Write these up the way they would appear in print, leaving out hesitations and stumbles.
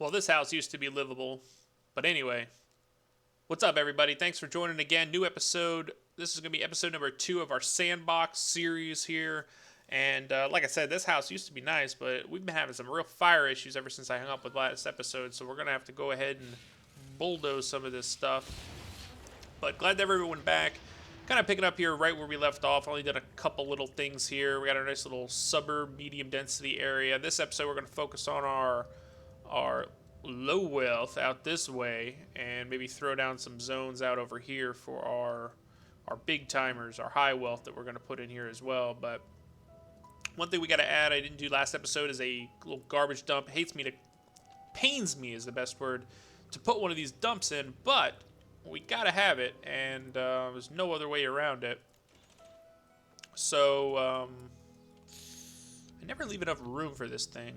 Well, this house used to be livable. But anyway, what's up, everybody? Thanks for joining again. New episode. This is going to be episode number 2 of our Sandbox series here. And like I said, this house used to be nice, but we've been having some real fire issues ever since I hung up with last episode. So we're going to have to go ahead and bulldoze some of this stuff. But glad to have everyone back. Kind of picking up here right where we left off. Only did a couple little things here. We got a nice little suburb, medium density area. This episode we're going to focus on our low wealth out this way, and maybe throw down some zones out over here for our big timers, our high wealth that we're going to put in here as well. But one thing we got to add, I didn't do last episode, is a little garbage dump. Pains me is the best word, to put one of these dumps in, but we got to have it, and there's no other way around it. So I never leave enough room for this thing.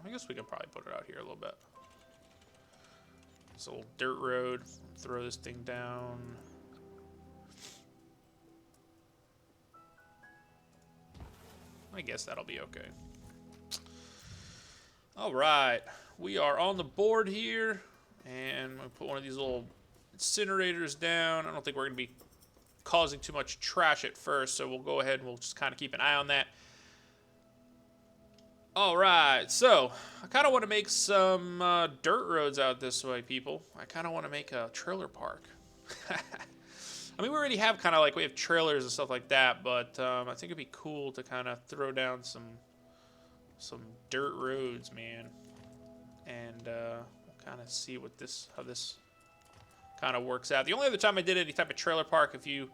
I guess we can probably put it out here a little bit. It's a little dirt road. Throw this thing down. I guess that'll be okay. Alright. We are on the board here. And we'll put one of these little incinerators down. I don't think we're going to be causing too much trash at first, so we'll go ahead and we'll just kind of keep an eye on that. Alright, so I kind of want to make some dirt roads out this way, people. I kind of want to make a trailer park. I mean, we already have kind of like, we have trailers and stuff like that, but I think it'd be cool to kind of throw down some dirt roads, man. And we'll kind of see what how this kind of works out. The only other time I did any type of trailer park, if you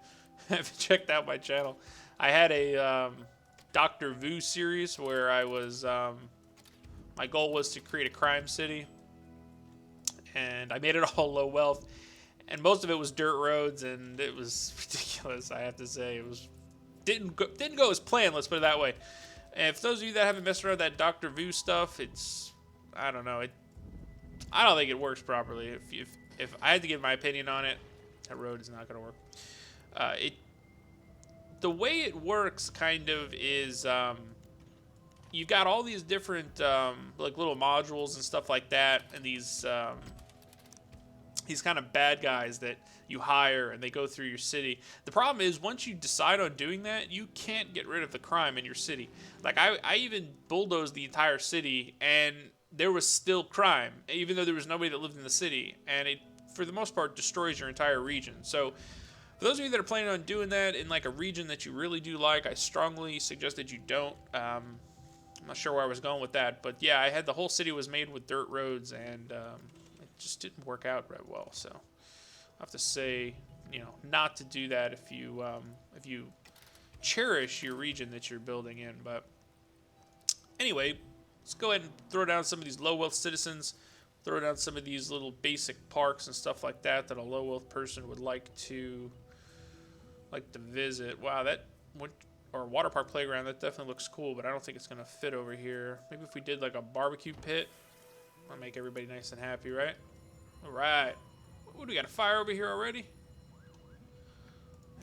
have checked out my channel, I had a Dr. Vu series where I was, my goal was to create a crime city, and I made it all low wealth, and most of it was dirt roads, and it was ridiculous, I have to say. It was didn't go as planned, let's put it that way. And for those of you that haven't messed around with that Dr. Vu stuff, it's, I don't know, I don't think it works properly. If I had to give my opinion on it, that road is not going to work. The way it works kind of is you've got all these different like little modules and stuff like that, and these kind of bad guys that you hire, and they go through your city. The problem is, once you decide on doing that, you can't get rid of the crime in your city. Like I even bulldozed the entire city, and there was still crime, even though there was nobody that lived in the city, and it, for the most part, destroys your entire region. So for those of you that are planning on doing that in like a region that you really do like, I strongly suggest that you don't. I'm not sure where I was going with that, but yeah, I had the whole city was made with dirt roads, and it just didn't work out very well. So I have to say, you know, not to do that if you cherish your region that you're building in. But anyway, let's go ahead and throw down some of these low wealth citizens. Throw down some of these little basic parks and stuff like that a low wealth person would like to visit. Wow, or water park playground, that definitely looks cool, but I don't think it's gonna fit over here. Maybe if we did like a barbecue pit, that'll make everybody nice and happy, right? All right. What do we got, a fire over here already?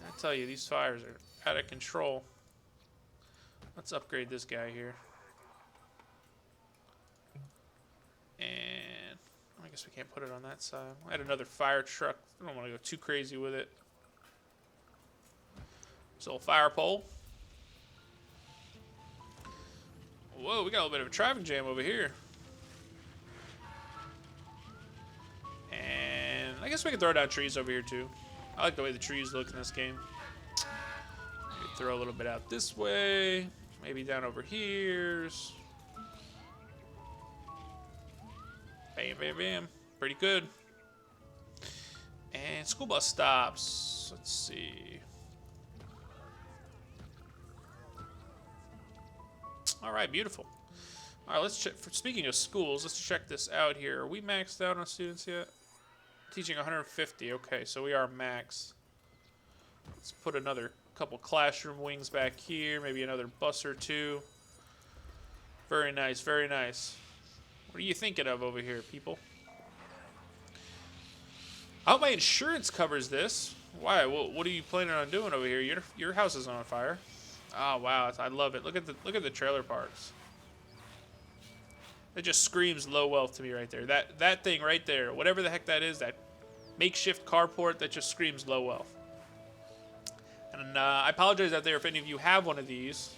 I tell you, these fires are out of control. Let's upgrade this guy here. And I guess we can't put it on that side. I had another fire truck. I don't want to go too crazy with it. So, fire pole. Whoa, we got a little bit of a traffic jam over here. And I guess we can throw down trees over here too. I like the way the trees look in this game. Maybe throw a little bit out this way. Maybe down over here. Bam, bam, bam. Pretty good. And school bus stops. Let's see. All right, beautiful. All right, let's check. Speaking of schools, let's check this out here. Are we maxed out on students yet? Teaching 150. Okay, so we are max. Let's put another couple classroom wings back here. Maybe another bus or two. Very nice, very nice. What are you thinking of over here, people? I hope my insurance covers this. Why? What are you planning on doing over here? Your house is on fire. Oh wow, I love it. Look at the trailer parks. That just screams low wealth to me right there. That thing right there, whatever the heck that is, that makeshift carport, that just screams low wealth. And I apologize out there if any of you have one of these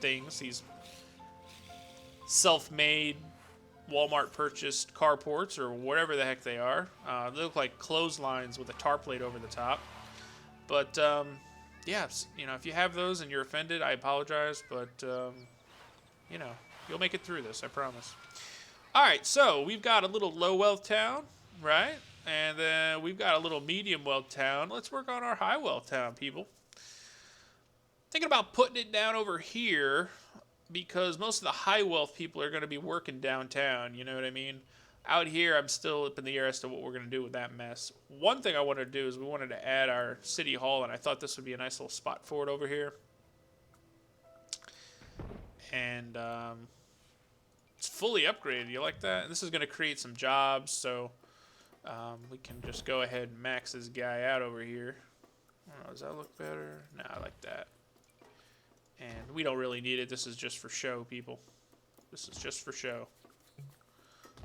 things, these self-made Walmart purchased carports or whatever the heck they are. They look like clotheslines with a tar plate over the top. But yeah, you know, if you have those and you're offended, I apologize. But you know, you'll make it through this, I promise. All right, so we've got a little low wealth town, right? And then we've got a little medium wealth town. Let's work on our high wealth town, people. Thinking about putting it down over here because most of the high wealth people are going to be working downtown, you know what I mean? Out here, I'm still up in the air as to what we're going to do with that mess. One thing I wanted to do is we wanted to add our city hall, and I thought this would be a nice little spot for it over here. And it's fully upgraded. You like that? And this is going to create some jobs, so we can just go ahead and max this guy out over here. I don't know, does that look better? Nah, I like that. And we don't really need it. This is just for show, people. This is just for show.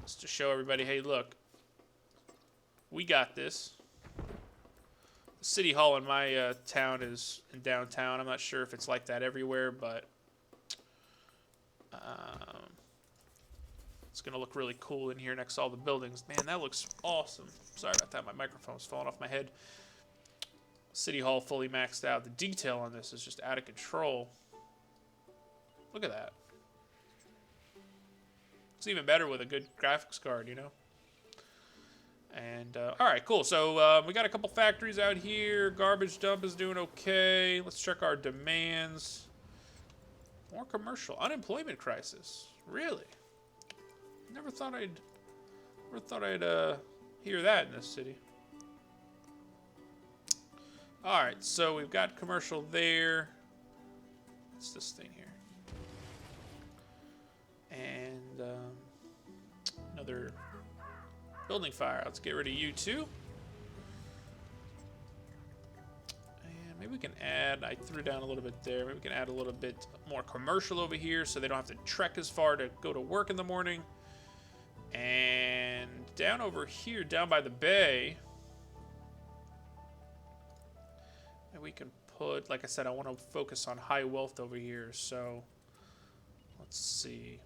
Just to show everybody, hey, look. We got this. The city hall in my town is in downtown. I'm not sure if it's like that everywhere, but it's going to look really cool in here next to all the buildings. Man, that looks awesome. Sorry about that. My microphone's falling off my head. City hall fully maxed out. The detail on this is just out of control. Look at that. It's even better with a good graphics card, you know? And, alright, cool. So, we got a couple factories out here. Garbage dump is doing okay. Let's check our demands. More commercial. Unemployment crisis. Really? Never thought I'd hear that in this city. Alright, so we've got commercial there. What's this thing here? And another building fire. Let's get rid of you too. And maybe we can add, I threw down a little bit there. Maybe we can add a little bit more commercial over here so they don't have to trek as far to go to work in the morning. And down over here, down by the bay, and we can put, like I said, I want to focus on high wealth over here. So let's see.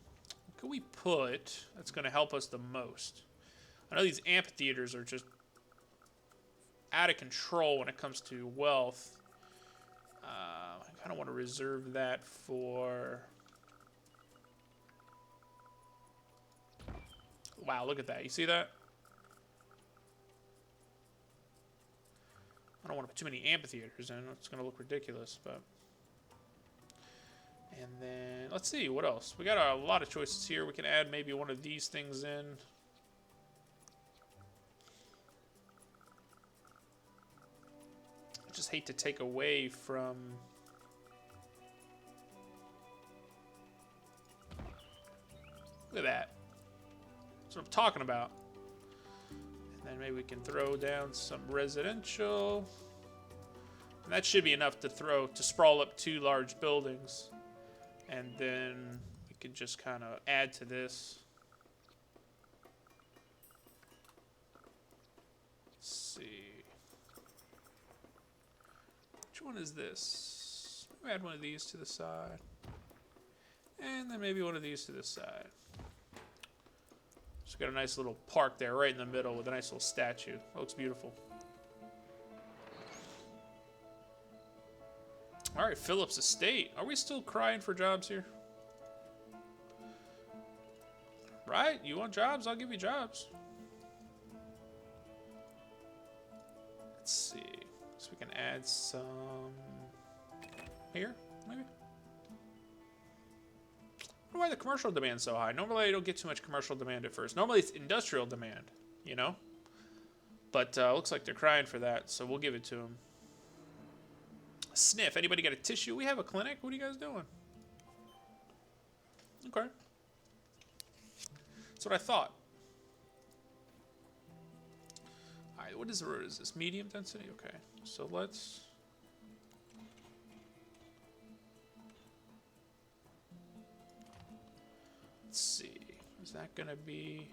What can we put that's going to help us the most? I know these amphitheaters are just out of control when it comes to wealth. I kind of want to reserve that for... Wow, look at that. You see that? I don't want to put too many amphitheaters in. It's going to look ridiculous, but... And then, let's see, what else? We got a lot of choices here. We can add maybe one of these things in. I just hate to take away from... Look at that. That's what I'm talking about. And then maybe we can throw down some residential. And that should be enough to sprawl up 2 large buildings. And then we can just kind of add to this. Let's see. Which one is this? Add one of these to the side. And then maybe one of these to this side. So got a nice little park there right in the middle with a nice little statue. That looks beautiful. All right, Phillips Estate. Are we still crying for jobs here? Right? You want jobs? I'll give you jobs. Let's see. So we can add some here, maybe. I wonder why the commercial demand's so high. Normally I don't get too much commercial demand at first. Normally it's industrial demand, you know? But looks like they're crying for that, so we'll give it to them. Sniff. Anybody got a tissue? We have a clinic. What are you guys doing? Okay. That's what I thought. Alright, what is the road? Is this medium density? Okay. So let's... Let's see. Is Is that gonna be...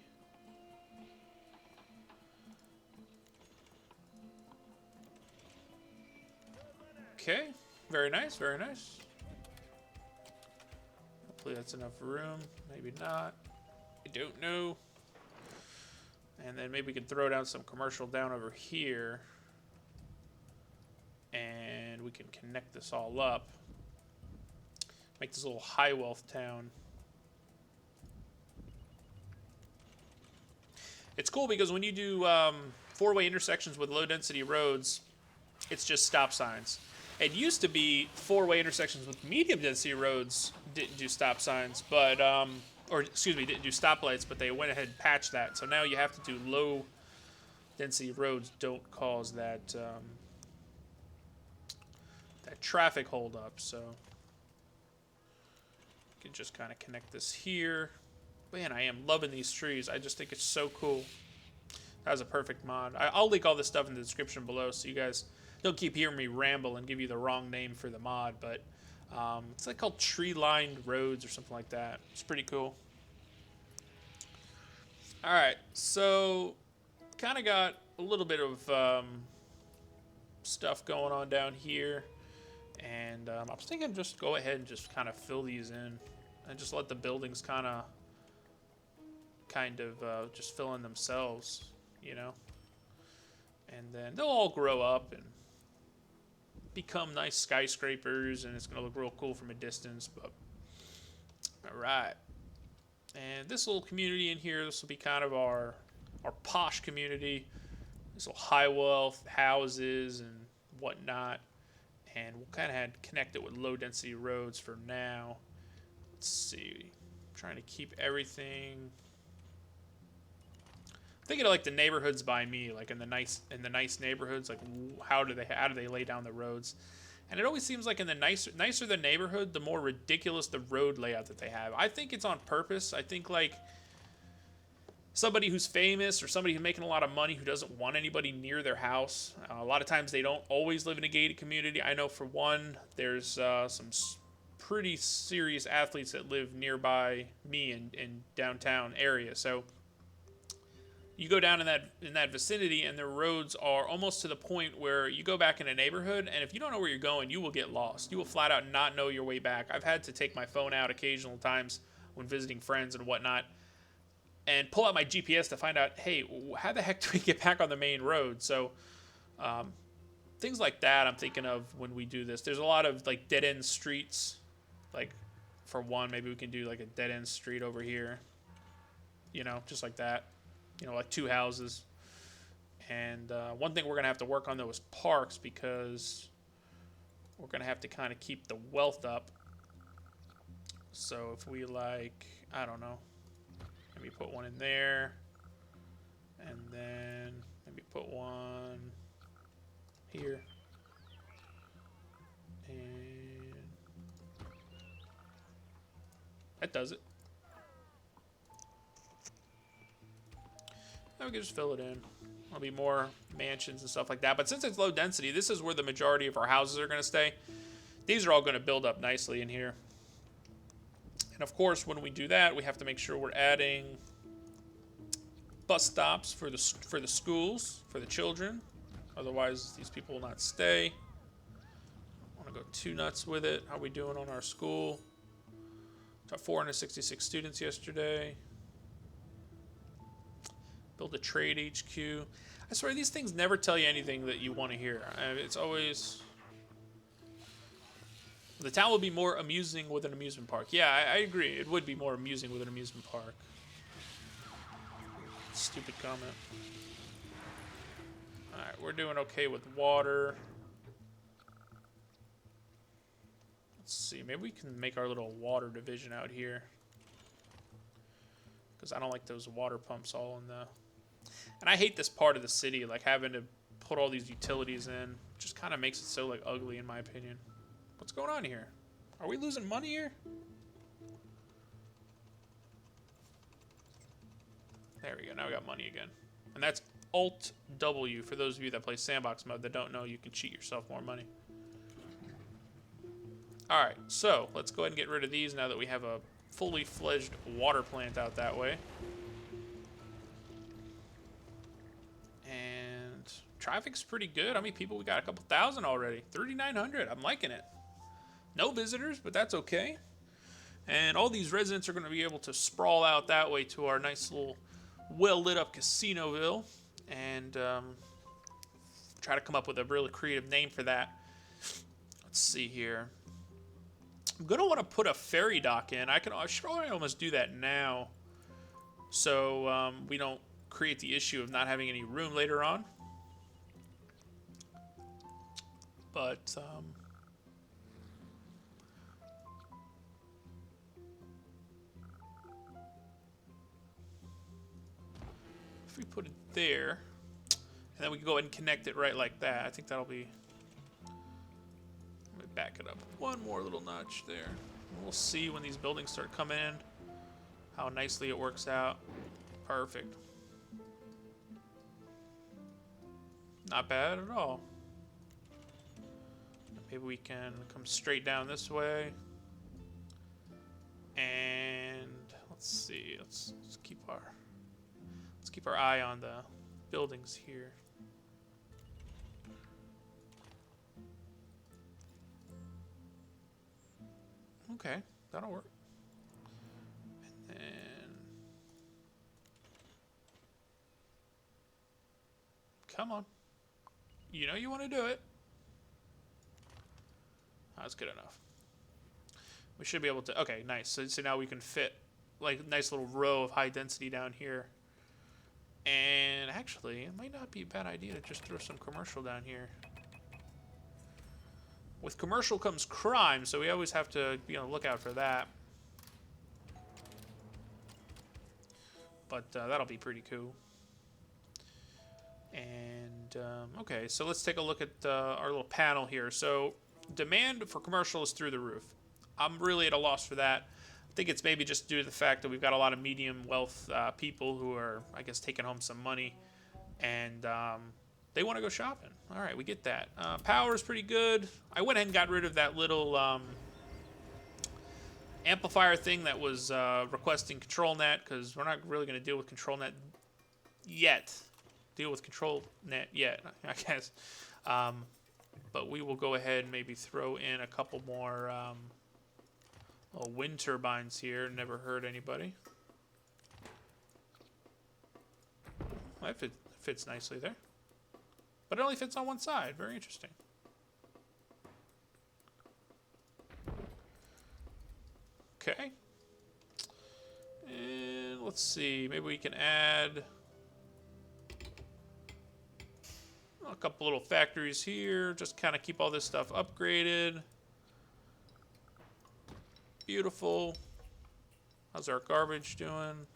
Okay, very nice, very nice. Hopefully that's enough room. Maybe not. I don't know. And then maybe we can throw down some commercial down over here. And we can connect this all up. Make this a little high wealth town. It's cool because when you do four-way intersections with low density roads, it's just stop signs. It used to be four-way intersections with medium density roads didn't do stop signs, but or excuse me, didn't do stoplights, but they went ahead and patched that. So now you have to do low density roads don't cause that that traffic holdup. So you can just kind of connect this here. Man, I am loving these trees. I just think it's so cool. That was a perfect mod. I'll link all this stuff in the description below so you guys don't keep hearing me ramble and give you the wrong name for the mod, but it's like called tree-lined roads or something like that. It's pretty cool. All right, so kind of got a little bit of stuff going on down here, and I was thinking just go ahead and just kind of fill these in and just let the buildings kind of just fill in themselves, you know, and then they'll all grow up and become nice skyscrapers, and it's gonna look real cool from a distance. But all right, and this little community in here, this will be kind of our posh community. This will high wealth houses and whatnot, and we'll kind of connect it with low density roads for now. Let's see, I'm trying to keep everything. Thinking of like the neighborhoods by me, like in the nice neighborhoods, like how do they lay down the roads? And it always seems like in the nicer the neighborhood, the more ridiculous the road layout that they have. I think it's on purpose. I think like somebody who's famous or somebody who's making a lot of money who doesn't want anybody near their house. A lot of times they don't always live in a gated community. I know for one, there's some pretty serious athletes that live nearby me in downtown area. So you go down in that vicinity, and the roads are almost to the point where you go back in a neighborhood, and if you don't know where you're going, you will get lost. You will flat out not know your way back. I've had to take my phone out occasional times when visiting friends and whatnot, and pull out my GPS to find out, hey, how the heck do we get back on the main road? So things like that I'm thinking of when we do this. There's a lot of like dead-end streets. Like for one, maybe we can do like a dead-end street over here, you know, just like that. You know, like two houses. And one thing we're going to have to work on, though, is parks, because we're going to have to kind of keep the wealth up. So if we, like, I don't know, maybe put one in there. And then maybe put one here. And that does it. We can just fill it in. There'll be more mansions and stuff like that. But since it's low density, this is where the majority of our houses are going to stay. These are all going to build up nicely in here. And of course, when we do that, we have to make sure we're adding bus stops for the schools, for the children. Otherwise, these people will not stay. I want to go too nuts with it. How are we doing on our school? Got 466 students yesterday. Build a trade HQ. I swear these things never tell you anything that you want to hear. It's always... The town will be more amusing with an amusement park. Yeah, I agree. It would be more amusing with an amusement park. Stupid comment. Alright, we're doing okay with water. Let's see. Maybe we can make our little water division out here. Because I don't like those water pumps all in the... And I hate this part of the city, like having to put all these utilities in. Just kind of makes it so like ugly, in my opinion. What's going on here? Are we losing money here? There we go. Now we got money again. And that's Alt W for those of you that play Sandbox mode that don't know. You can cheat yourself more money. All right, so let's go ahead and get rid of these now that we have a fully fledged water plant out that way. And traffic's pretty good. How many people we got? A couple thousand already. 3,900. I'm liking it. No visitors, but that's okay. And all these residents are going to be able to sprawl out that way to our nice little well-lit-up Casinoville. And try to come up with a really creative name for that. Let's see here. I'm going to want to put a ferry dock in. I should probably almost do that now. So we don't create the issue of not having any room later on. But if we put it there, and then we can go ahead and connect it right like that, I think that'll be... Let me back it up one more little notch there. We'll see when these buildings start coming in how nicely it works out. Perfect. Not bad at all. Maybe we can come straight down this way. And let's see. Let's keep our eye on the buildings here. Okay, that'll work. And then come on. You know you want to do it. That's good enough. We should be able to... Okay, nice. So now we can fit like a nice little row of high density down here. And actually, it might not be a bad idea to just throw some commercial down here. With commercial comes crime, so we always have to be on the lookout for that. But that'll be pretty cool. And, okay, so let's take a look at our little panel here. So, demand for commercial is through the roof. I'm really at a loss for that. I think it's maybe just due to the fact that we've got a lot of medium wealth people who are, I guess, taking home some money. And they want to go shopping. All right, we get that. Power is pretty good. I went ahead and got rid of that little amplifier thing that was requesting ControlNet, because we're not really going to deal with ControlNet yet. I guess. But we will go ahead and maybe throw in a couple more wind turbines here. Never hurt anybody. Well, that fits nicely there. But it only fits on one side. Very interesting. Okay. And let's see. Maybe we can add a couple little factories here. Just kind of keep all this stuff upgraded. Beautiful. How's our garbage doing?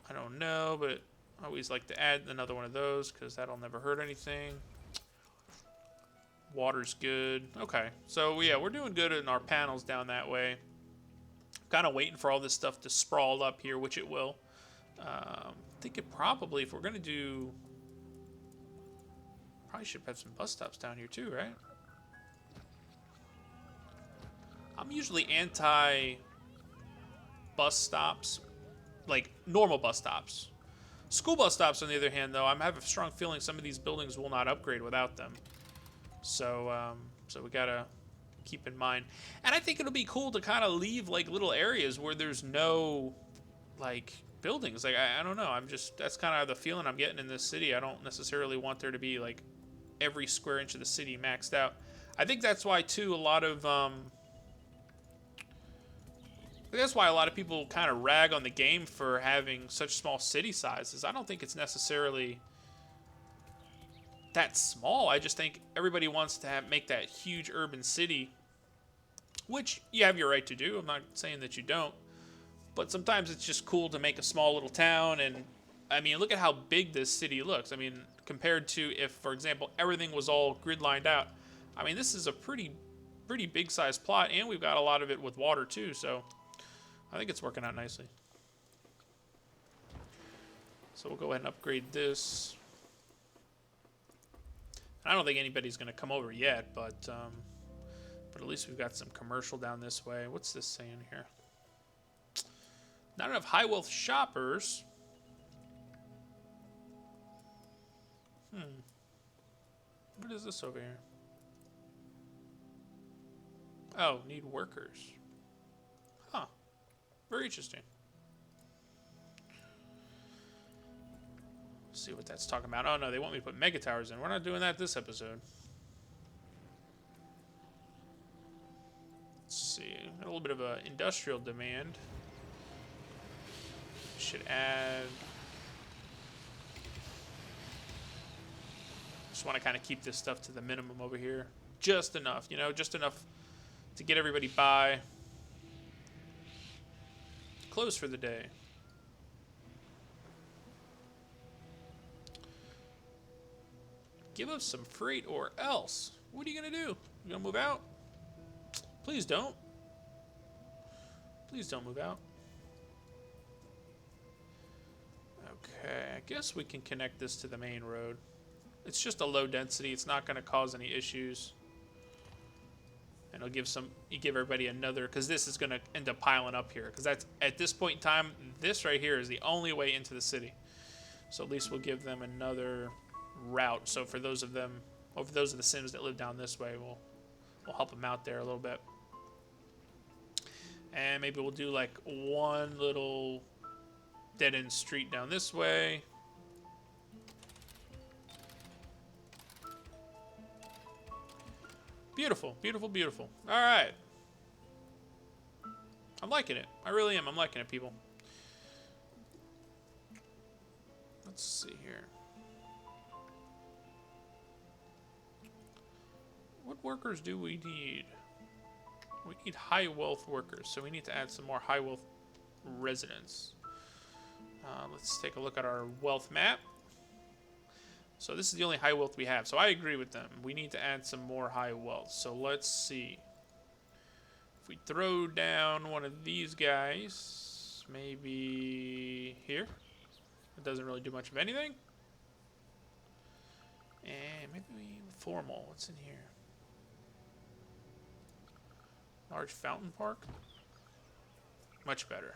I don't know, but I always like to add another one of those because that'll never hurt anything. Water's good. Okay, so yeah, we're doing good in our panels down that way. Kind of waiting for all this stuff to sprawl up here, which it will. I think it probably, if we're going to do... Probably should have some bus stops down here too, right? I'm usually anti bus stops, like normal bus stops. School bus stops, on the other hand, though, I have a strong feeling some of these buildings will not upgrade without them. So, so we gotta keep in mind. And I think it'll be cool to kind of leave like little areas where there's no like buildings. Like I don't know. That's kind of the feeling I'm getting in this city. I don't necessarily want there to be like every square inch of the city maxed out. I think that's why too a lot of that's why a lot of people kind of rag on the game for having such small city sizes. I don't think it's necessarily that small. I just think everybody wants to make that huge urban city, which you have your right to do. I'm not saying that you don't. But sometimes it's just cool to make a small little town. And, I mean, look at how big this city looks. I mean, compared to if, for example, everything was all grid-lined out. I mean, this is a pretty big-sized plot, and we've got a lot of it with water, too. So I think it's working out nicely. So we'll go ahead and upgrade this. I don't think anybody's going to come over yet, but But at least we've got some commercial down this way. What's this saying here? Not enough high wealth shoppers. What is this over here? Oh, need workers. Huh. Very interesting. Let's see what that's talking about. Oh no, they want me to put mega towers in. We're not doing that this episode. Let's see. Got a little bit of an industrial demand. Should add. Just want to kind of keep this stuff to the minimum over here. Just enough, you know, just enough to get everybody by. Close for the day. Give us some freight or else. What are you going to do? You going to move out? Please don't. Please don't move out. Okay, I guess we can connect this to the main road. It's just a low density. It's not going to cause any issues. And it'll give everybody another, because this is going to end up piling up here. Because that's, at this point in time, this right here is the only way into the city. So at least we'll give them another route. So for those of them, or for those of the Sims that live down this way, we'll help them out there a little bit. And maybe we'll do like one little dead-end street down this way. Beautiful, beautiful, beautiful. All right. I'm liking it. I really am. I'm liking it, people. Let's see here. What workers do we need? We need high wealth workers, so we need to add some more high wealth residents. Let's take a look at our wealth map. So this is the only high wealth we have. So I agree with them. We need to add some more high wealth. So let's see. If we throw down one of these guys, maybe here. It doesn't really do much of anything. And maybe formal. What's in here? Large fountain park. Much better.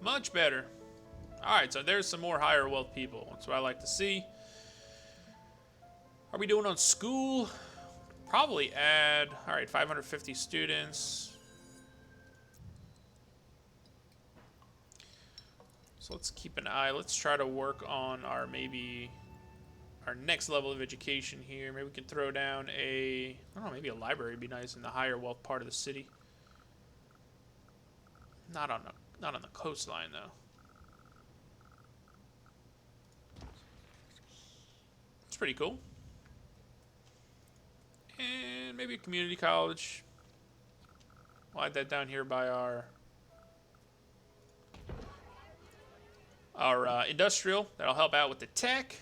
Much better. Alright, so there's some more higher wealth people. That's what I like to see. Are we doing on school? Probably add, alright, 550 students. So let's keep an eye. Let's try to work on our next level of education here. Maybe we can throw down I don't know, maybe a library would be nice in the higher wealth part of the city. Not on the coastline though. It's pretty cool. And maybe a community college. We'll add that down here by our industrial. That'll help out with the tech.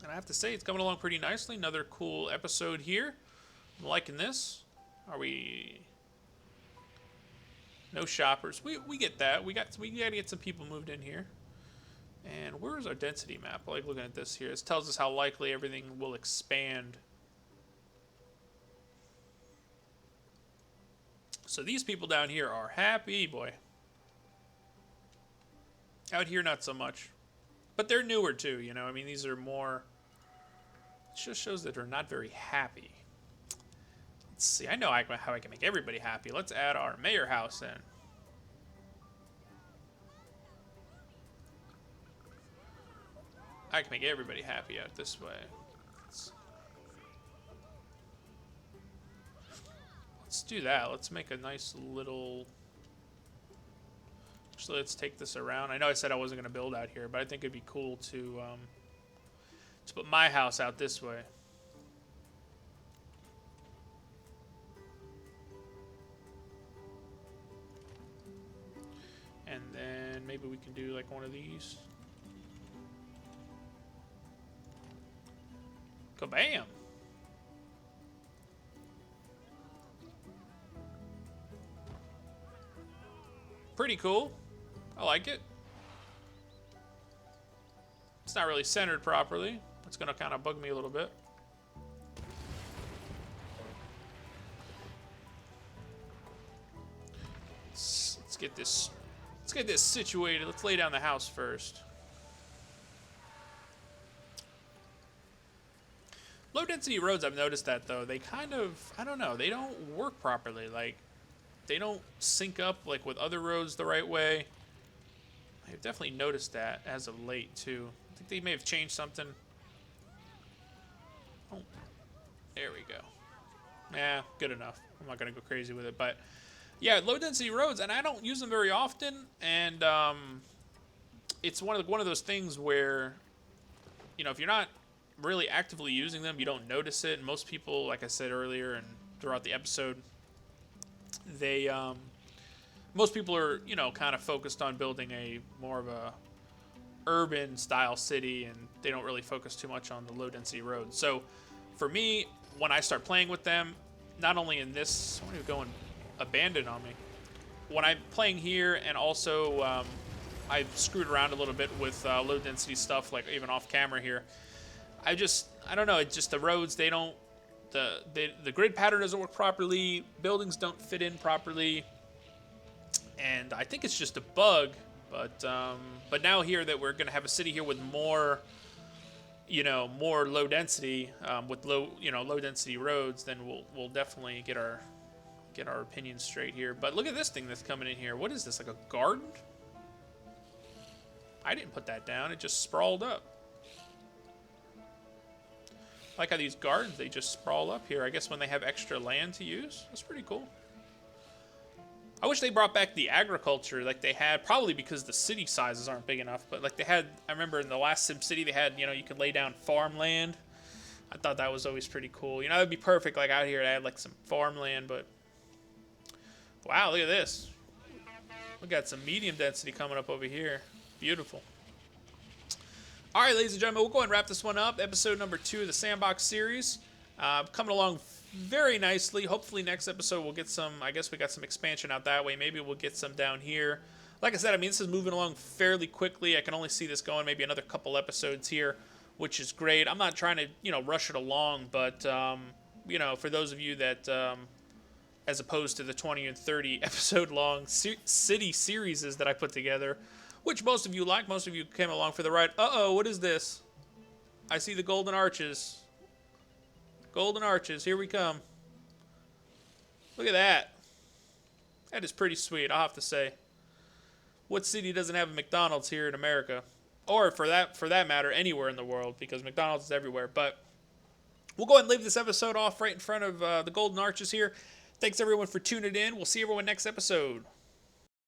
And I have to say, it's coming along pretty nicely. Another cool episode here. I'm liking this. Are we... No shoppers. We get that. We gotta get some people moved in here. And where is our density map? I like looking at this here. It tells us how likely everything will expand. So these people down here are happy, boy. Out here, not so much. But they're newer too, you know. I mean, these are more... It just shows that they're not very happy. Let's see. I know how I can make everybody happy. Let's add our mayor house in. I can make everybody happy out this way. Let's do that. Let's make a nice little... Actually, let's take this around. I know I said I wasn't going to build out here, but I think it'd be cool to put my house out this way. And then maybe we can do like one of these. Kabam! Pretty cool. I like it. It's not really centered properly. It's going to kind of bug me a little bit. Let's get this situated. Let's lay down the house first. Low density roads, I've noticed that though, they kind of, I don't know, they don't work properly. Like, they don't sync up like with other roads the right way. I've definitely noticed that as of late too. I think they may have changed something. Oh, there we go. Yeah, good enough. I'm not gonna go crazy with it, but yeah, low density roads, and I don't use them very often, and it's one of those things where, you know, if you're not really actively using them, you don't notice it. And most people, like I said earlier and throughout the episode, they most people are, you know, kind of focused on building a more of a urban style city, and they don't really focus too much on the low density roads. So for me, when I start playing with them, not only in this, I want to go and abandon on me. When I'm playing here, and also I've screwed around a little bit with low density stuff, like even off camera here. I don't know, it's just the roads, they don't, the grid pattern doesn't work properly, buildings don't fit in properly, and I think it's just a bug, but now here that we're going to have a city here with more, you know, more low density, with low density roads, then we'll definitely get our opinions straight here. But look at this thing that's coming in here. What is this, like a garden? I didn't put that down, it just sprawled up. I like how these gardens, they just sprawl up here. I guess when they have extra land to use. That's pretty cool. I wish they brought back the agriculture like they had, probably because the city sizes aren't big enough, but like they had, I remember in the last SimCity they had, you know, you could lay down farmland. I thought that was always pretty cool. You know, that would be perfect, like out here to add like some farmland, but wow, look at this. We got some medium density coming up over here. Beautiful. All right, ladies and gentlemen, we'll go ahead and wrap this one up. Episode number 2 of the Sandbox series. Coming along very nicely. Hopefully next episode we'll get some, I guess we got some expansion out that way. Maybe we'll get some down here. Like I said, I mean, this is moving along fairly quickly. I can only see this going maybe another couple episodes here, which is great. I'm not trying to, you know, rush it along, but, you know, for those of you that, as opposed to the 20 and 30 episode long city series that I put together, which most of you like. Most of you came along for the ride. Uh-oh, what is this? I see the golden arches. Golden arches, here we come. Look at that. That is pretty sweet, I'll have to say. What city doesn't have a McDonald's here in America? Or for that matter, anywhere in the world, because McDonald's is everywhere. But we'll go ahead and leave this episode off right in front of the golden arches here. Thanks everyone for tuning in. We'll see everyone next episode.